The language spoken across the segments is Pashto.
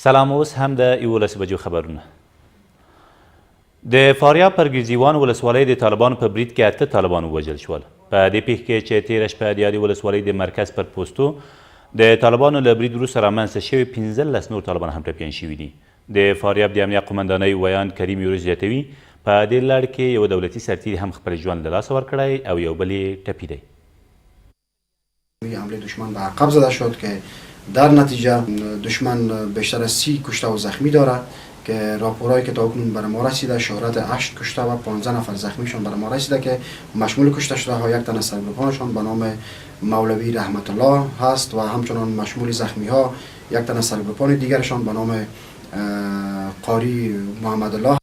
سلام، اوس هم د 11 بجو خبرونه. د فاریاب پر ګرزیوان ولسوالۍ د طالبانو په برید کې 8 طالبان ووژل شول. په دې پیښه کې چې تېره شپه د یادې ولسوالۍ د مرکز پر پوستو د طالبانو له برید وروسته رامنځته شوي 15 نور طالبان هم ټپیان شوي دي. د فاریاب د امنیه قومندانۍ ویان کریم یورس زیاتوي په دې لړ کې یو دولتي سرتیري هم خپل ژوند له لاسه ورکړی او یو بل یې ټپي دی. حمله دشمن به عقب زده شد که در نتیجه دشمن بیشتر از 30 کشته و زخمی دارد که راپورهایی که تا اکنون بر ما رسیده شهرت 8 کشته و 15 نفر زخمیشان بر ما رسیده که مشمول کشته شده ها یک تن از سرگروپانشان به نام مولوی رحمت الله هست و همچنان مشمول زخمی ها یک تن از سرگروپان دیگرشان به نام قاری محمد الله.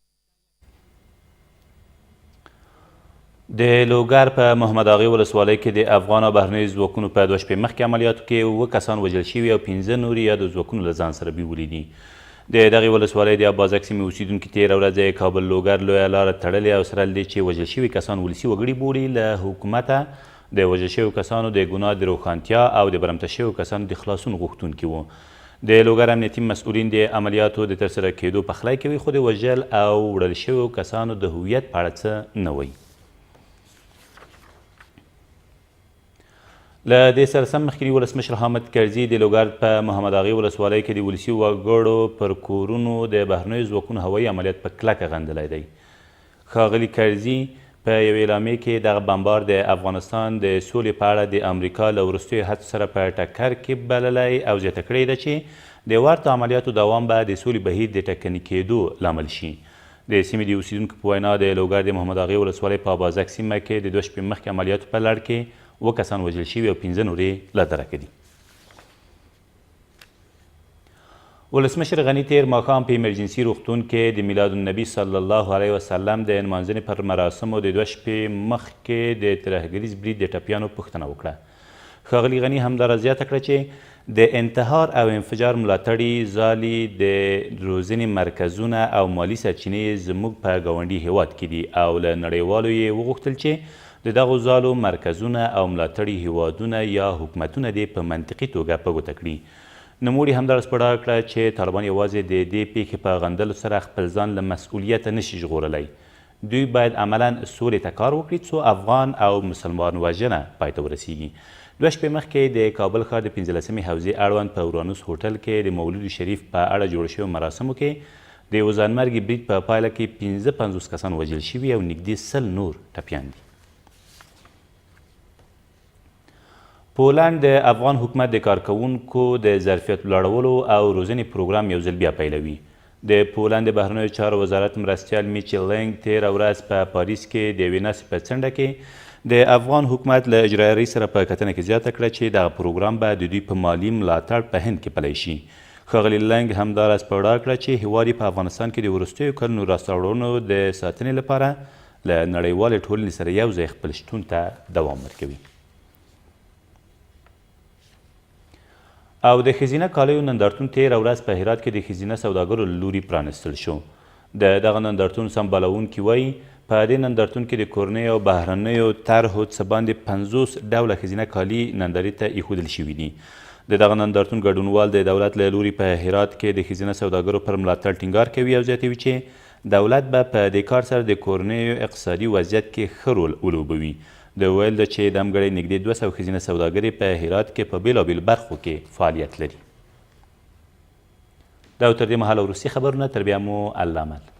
د لوګر په محمد اغې ولسوالۍ کې د افغان او بهرنیو ځواکونو په 2 شپې مخکې عملیاتو کې 7 کسان وژل شوي او 15 نور یې د ځواکونو له ځان سره بیولي دي. د دغې ولسوالۍ د ابازک سیمې اوسیدونکي تېره ورځ کابل لوګر لویه لاره تړلې او سره له دې چې وژل شوي کسان ولسي وګړي بولي، له حکومته د وژل شویو کسانو د ګناه د روښانتیا او د برمته شویو کسانو د خلاصون غوښتونکي وو. د لوګر امنیتي مسؤلین د عملیاتو د ترسره کېدو پخلی کوي، خو د وژل او وړل شویو کسانو د هویت په اړه څه نه وایي. له دې سره سم مخکیني ولسمشر حامد کرزي د لوګر په محمد اغې ولسوالۍ کې د ولسي وګړو پر کورونو د بهرنیو ځواکونو هوایي عملیات په کلکه غندلی دی. ښاغلي کرزي په یو اعلامیې کې دغه بمبار د افغانستان د سولې په اړه د امریکا له وروستیو هڅو سره په ټکر کې بللی او زیاته کړې ده چې د ورته عملیاتو دوام به د سولې بهیر د ټکني کېدو لامل شي. د سیمې د اوسیدونکو په وینا د لوګر د محمد اغې ولسوالۍ په ابازک سیمه کې د 2 شپې مخکې عملیاتو په لړ کې 7 کسان وژل شوي او 15 نور یې له درکه دي. ولسمشر غني تېر ماښام په ایمرجنسي روغتون کې د میلاد النبي صلی الله علیه وسلم د نمانځنې پر مراسمو د 2 شپې مخکې د ترهګریز برید د ټپیانو پوښتنه وکړه. ښاغلي غني همداره زیاته کړه چې د انتحار او انفجار ملاتړي ځالې د روزنې مرکزونه او مالي سرچینې زموږ په ګاونډي هیواد کې دي او له نړیوالو یې وغوښتل چې د دغو ځالو مرکزونه او ملاتړي هیوادونه یا حکومتونه دې په منطقي توګه په ګوته کړي. نوموړي همداره سپړا کړه چې طالبان یوازې د دې پیښې په غندلو سره خپل ځان له مسؤلیته نشي ژغورلی. دوی باید عملا سولې ته کار وکړي څو افغان او مسلمان وژنه پای ته ورسیږي. 2 شپې مخکې د کابل ښار د 15مې حوزې اړوند په اورانوس هوټل کې د مولود شریف په اړه جوړ شویو مراسمو کې د یو ځانمرګي برید په پایله کې 55 کسان وژل شوي او نږدې 100 نور ټپیان دي. پولنډ د افغان حکومت د کارکوونکو د ظرفیت لوړولو او روزنې پروګرام یو ځل بیا پیلوي. د پولنډ د بهرنیو چارو وزارت مرستیال میچل لینګ تېره ورځ په پاریس کې د یوې ناستې په څنډه کې د افغان حکومت له اجرایه رئیس سره په کتنه کې زیاته کړه چې دغه پروګرام به د دوی په مالي ملاتړ په هند کې پلی شي. ښاغلي لینګ همداره سپړا کړه چې هیواد یې په افغانستان کې د وروستیو کلونو لاسته راوړنو د ساتنې لپاره له نړیوالې ټولنې سره یو ځای خپل شتون ته دوام ورکوي. او د ښځینه کالیو نندارتون تېره ورځ په هرات کې د ښځینه سوداګرو له لوري پرانستل شو. د دغه نندارتون سمبالوونکي وایي په دې نندارتون کې د کورنیو او بهرنیو طرحو څه باندې 50 ډوله ښځینه کالي نندارې ته ایښودل شوي دي. د دغه نندارتون ګډونوال د دولت له لوري په هرات کې د ښځینه سوداګرو پر ملاتړ ټینګار کوي او زیاتوي چې دولت به په دې کار سره د کورنیو اقتصادي وضعیت کې ښه رول ولوبوي. د ویل ده چې د همګړۍ نږدې 200 ښځینه سوداګرې په هرات کې په بېلابېلو برخو کې فعالیت لري. دا تر دې مهاله وروستي خبرونه، تر بیا مو الله امان.